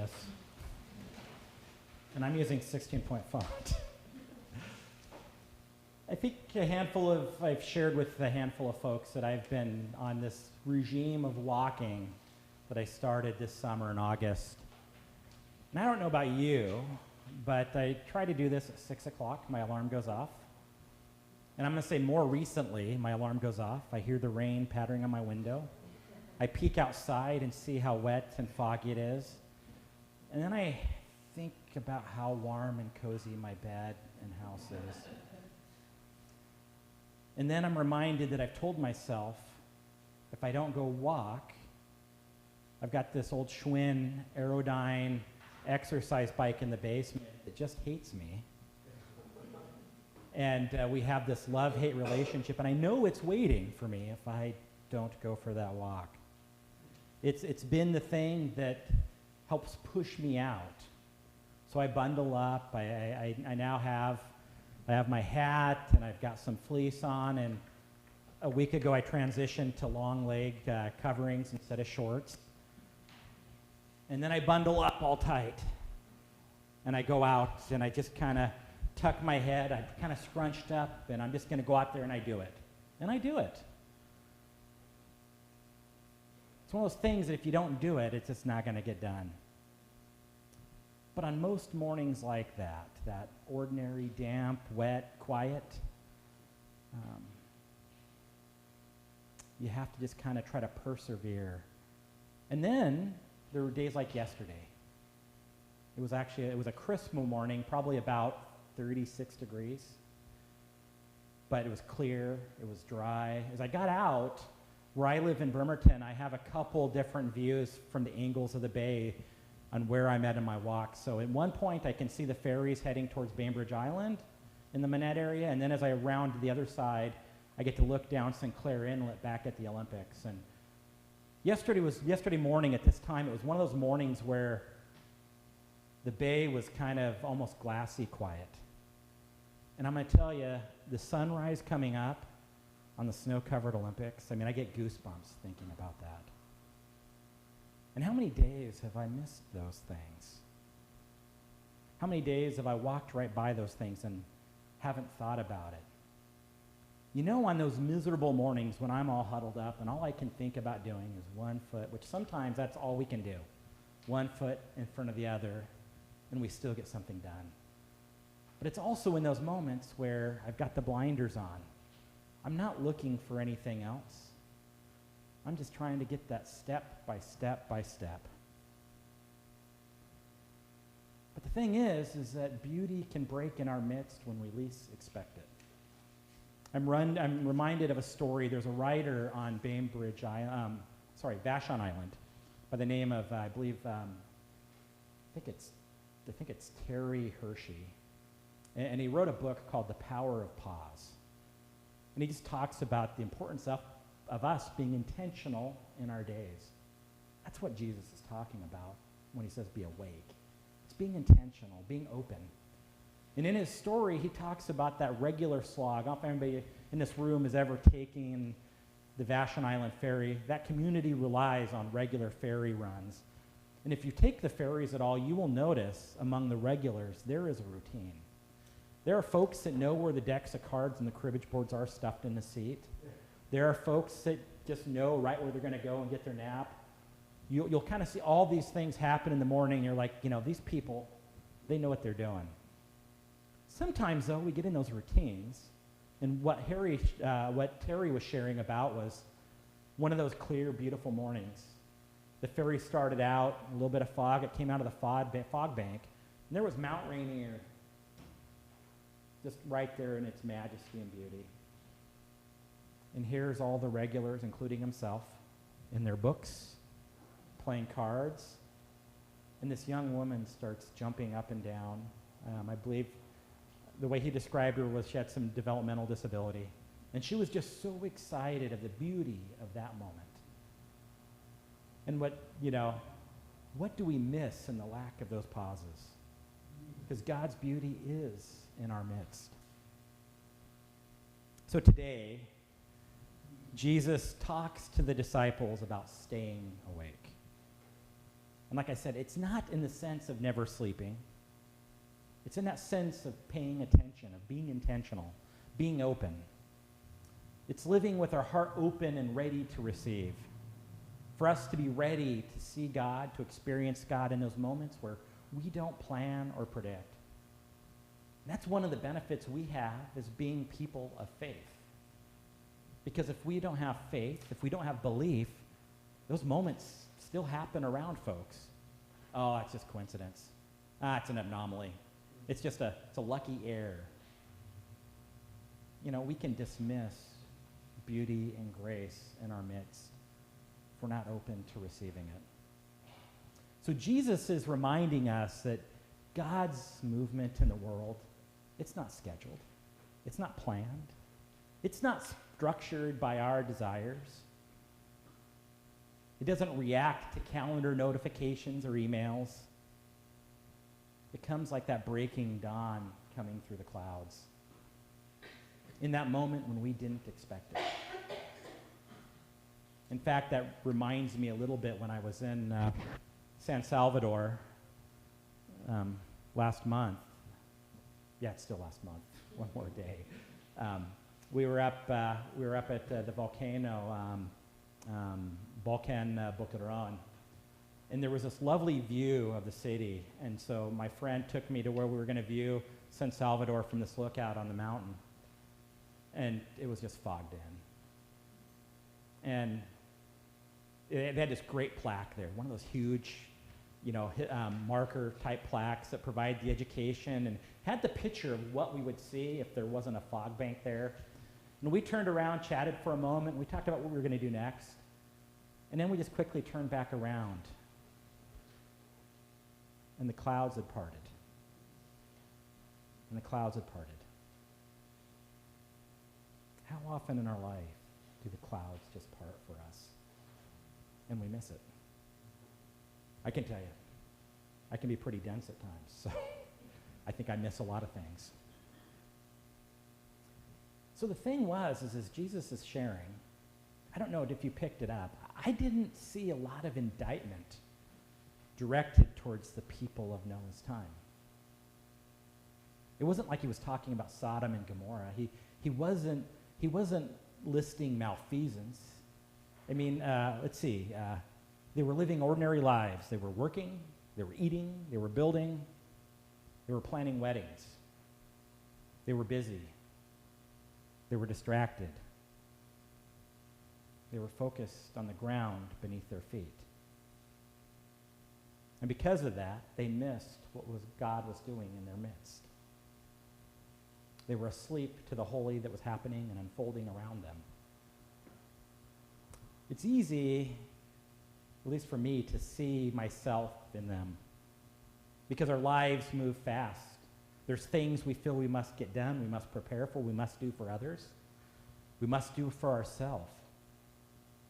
this. And I'm using 16-point font. I think I've shared with a handful of folks that I've been on this regime of walking that I started this summer in August. And I don't know about you, but I try to do this at 6 o'clock. My alarm goes off. And I'm going to say more recently, my alarm goes off. I hear the rain pattering on my window. I peek outside and see how wet and foggy it is. And then I think about how warm and cozy my bed and house is. And then I'm reminded that I've told myself, if I don't go walk, I've got this old Schwinn Aerodyne exercise bike in the basement that just hates me. And we have this love-hate relationship, and I know it's waiting for me if I don't go for that walk. It's been the thing that helps push me out. So I bundle up. I now have my hat, and I've got some fleece on, and a week ago I transitioned to long leg coverings instead of shorts. And then I bundle up all tight, and I go out, and I just kind of tuck my head, I'm kind of scrunched up, and I'm just going to go out there and I do it. And I do it. It's one of those things that if you don't do it, it's just not going to get done. But on most mornings like that ordinary, damp, wet, quiet, you have to just kind of try to persevere. And then there were days like yesterday. It was a crisp morning, probably about 36 degrees. But it was clear, it was dry. As I got out, where I live in Bremerton, I have a couple different views from the angles of the bay on where I'm at in my walk. So at one point, I can see the ferries heading towards Bainbridge Island in the Manette area, and then as I round to the other side, I get to look down Sinclair Inlet back at the Olympics. And yesterday morning at this time, it was one of those mornings where the bay was kind of almost glassy quiet. And I'm going to tell you, the sunrise coming up on the snow-covered Olympics, I get goosebumps thinking about that. And how many days have I missed those things? How many days have I walked right by those things and haven't thought about it? On those miserable mornings when I'm all huddled up and all I can think about doing is one foot, which sometimes that's all we can do, one foot in front of the other, and we still get something done. But it's also in those moments where I've got the blinders on. I'm not looking for anything else. I'm just trying to get that step by step by step. But the thing is that beauty can break in our midst when we least expect it. I'm reminded of a story. There's a writer on Vashon Island by the name of, I think it's Terry Hershey. And he wrote a book called The Power of Pause. And he just talks about the importance of us being intentional in our days. That's what Jesus is talking about when he says be awake. It's being intentional, being open. And in his story, he talks about that regular slog. I don't know if anybody in this room has ever taken the Vashon Island ferry. That community relies on regular ferry runs. And if you take the ferries at all, you will notice among the regulars, there is a routine. There are folks that know where the decks of cards and the cribbage boards are stuffed in the seat. There are folks that just know right where they're going to go and get their nap. You'll kind of see all these things happen in the morning. And you're like, these people, they know what they're doing. Sometimes, though, we get in those routines. And what Terry was sharing about was one of those clear, beautiful mornings. The ferry started out, a little bit of fog. It came out of the fog bank. And there was Mount Rainier just right there in its majesty and beauty. And here's all the regulars, including himself, in their books, playing cards. And this young woman starts jumping up and down. I believe the way he described her was she had some developmental disability. And she was just so excited of the beauty of that moment. And what do we miss in the lack of those pauses? Because God's beauty is in our midst. So today, Jesus talks to the disciples about staying awake. And like I said, it's not in the sense of never sleeping. It's in that sense of paying attention, of being intentional, being open. It's living with our heart open and ready to receive. For us to be ready to see God, to experience God in those moments where we don't plan or predict. And that's one of the benefits we have as being people of faith. Because if we don't have faith, if we don't have belief, those moments still happen around folks. Oh, it's just coincidence. It's an anomaly. It's a lucky error. You know, we can dismiss beauty and grace in our midst if we're not open to receiving it. So Jesus is reminding us that God's movement in the world, it's not scheduled. It's not planned. It's not structured by our desires. It doesn't react to calendar notifications or emails. It comes like that breaking dawn coming through the clouds. In that moment when we didn't expect it. In fact, that reminds me a little bit when I was in San Salvador last month. Yeah, it's still last month. One more day. We were up at the volcano, Volcan Boquerón, and there was this lovely view of the city. And so my friend took me to where we were going to view San Salvador from this lookout on the mountain. And it was just fogged in. And they had this great plaque there, one of those huge, marker-type plaques that provide the education, and had the picture of what we would see if there wasn't a fog bank there. And we turned around, chatted for a moment, we talked about what we were going to do next, and then we just quickly turned back around, and the clouds had parted. And the clouds had parted. How often in our life do the clouds just part for us? And we miss it. I can tell you, I can be pretty dense at times, so I think I miss a lot of things. So the thing was, as Jesus is sharing, I don't know if you picked it up, I didn't see a lot of indictment directed towards the people of Noah's time. It wasn't like he was talking about Sodom and Gomorrah. He wasn't listing malfeasance. I mean, let's see. They were living ordinary lives. They were working, they were eating, they were building, they were planning weddings. They were busy. They were distracted. They were focused on the ground beneath their feet. And because of that, they missed what God was doing in their midst. They were asleep to the holy that was happening and unfolding around them. It's easy, at least for me, to see myself in them because our lives move fast. There's things we feel we must get done, we must prepare for, we must do for others. We must do for ourselves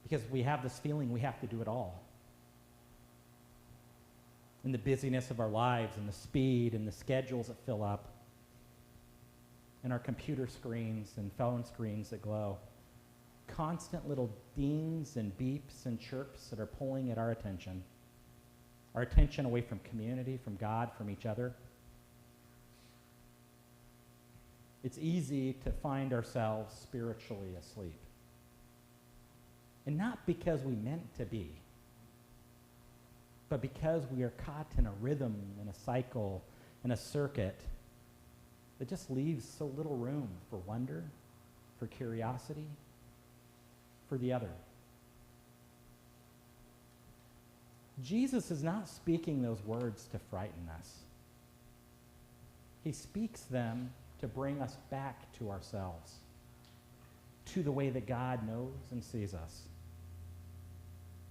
because we have this feeling we have to do it all. In the busyness of our lives and the speed and the schedules that fill up, and our computer screens and phone screens that glow. Constant little dings and beeps and chirps that are pulling at our attention away from community, from God, from each other. It's easy to find ourselves spiritually asleep. And not because we meant to be, but because we are caught in a rhythm, in a cycle, in a circuit that just leaves so little room for wonder, for curiosity, for the other. Jesus is not speaking those words to frighten us. He speaks them to bring us back to ourselves, to the way that God knows and sees us,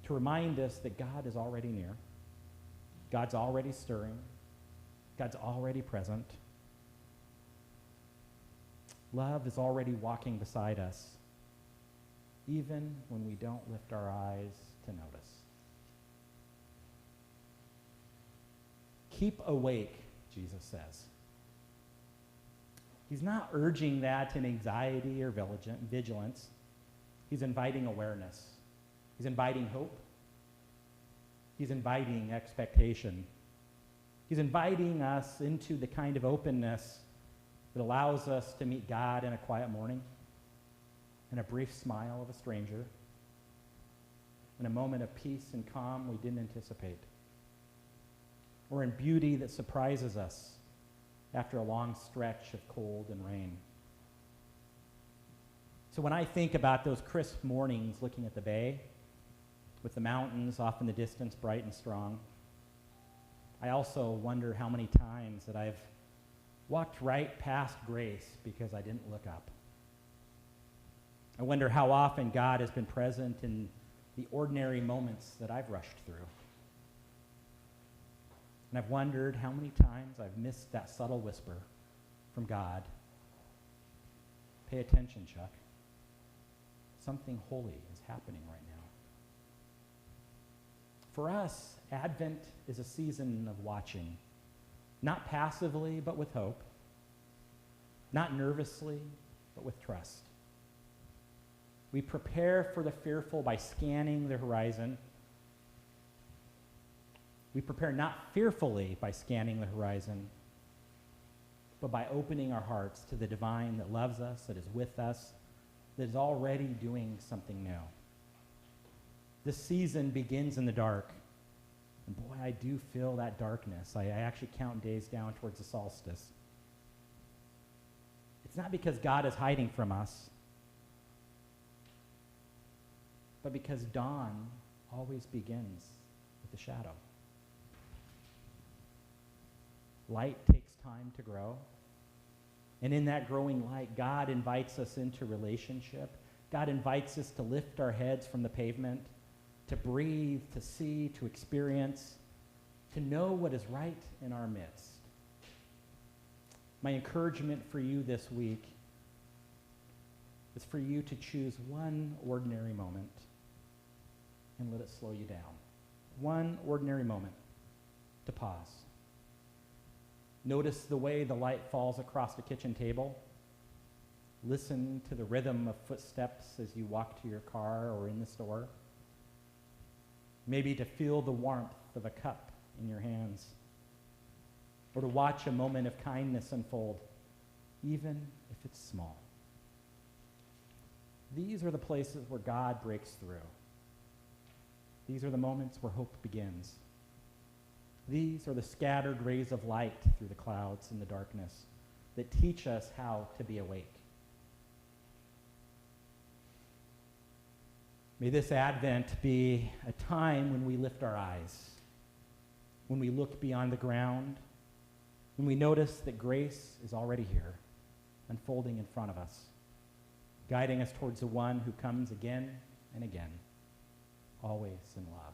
to remind us that God is already near, God's already stirring, God's already present. Love is already walking beside us, even when we don't lift our eyes to notice. Keep awake, Jesus says. He's not urging that in anxiety or vigilance. He's inviting awareness. He's inviting hope. He's inviting expectation. He's inviting us into the kind of openness that allows us to meet God in a quiet morning, in a brief smile of a stranger, in a moment of peace and calm we didn't anticipate, or in beauty that surprises us after a long stretch of cold and rain. So when I think about those crisp mornings looking at the bay, with the mountains off in the distance bright and strong, I also wonder how many times that I've walked right past grace because I didn't look up. I wonder how often God has been present in the ordinary moments that I've rushed through. And I've wondered how many times I've missed that subtle whisper from God. Pay attention, Chuck. Something holy is happening right now. For us, Advent is a season of watching, not passively, but with hope, not nervously, but with trust. We prepare for the fearful by scanning the horizon. We prepare not fearfully by scanning the horizon, but by opening our hearts to the divine that loves us, that is with us, that is already doing something new. This season begins in the dark. And boy, I do feel that darkness. I actually count days down towards the solstice. It's not because God is hiding from us, but because dawn always begins with a shadow. Light takes time to grow. And in that growing light, God invites us into relationship. God invites us to lift our heads from the pavement, to breathe, to see, to experience, to know what is right in our midst. My encouragement for you this week is for you to choose one ordinary moment and let it slow you down. One ordinary moment to pause. Notice the way the light falls across the kitchen table. Listen to the rhythm of footsteps as you walk to your car or in the store. Maybe to feel the warmth of a cup in your hands, or to watch a moment of kindness unfold, even if it's small. These are the places where God breaks through. These are the moments where hope begins. These are the scattered rays of light through the clouds and the darkness that teach us how to be awake. May this Advent be a time when we lift our eyes, when we look beyond the ground, when we notice that grace is already here, unfolding in front of us, guiding us towards the one who comes again and again, always in love.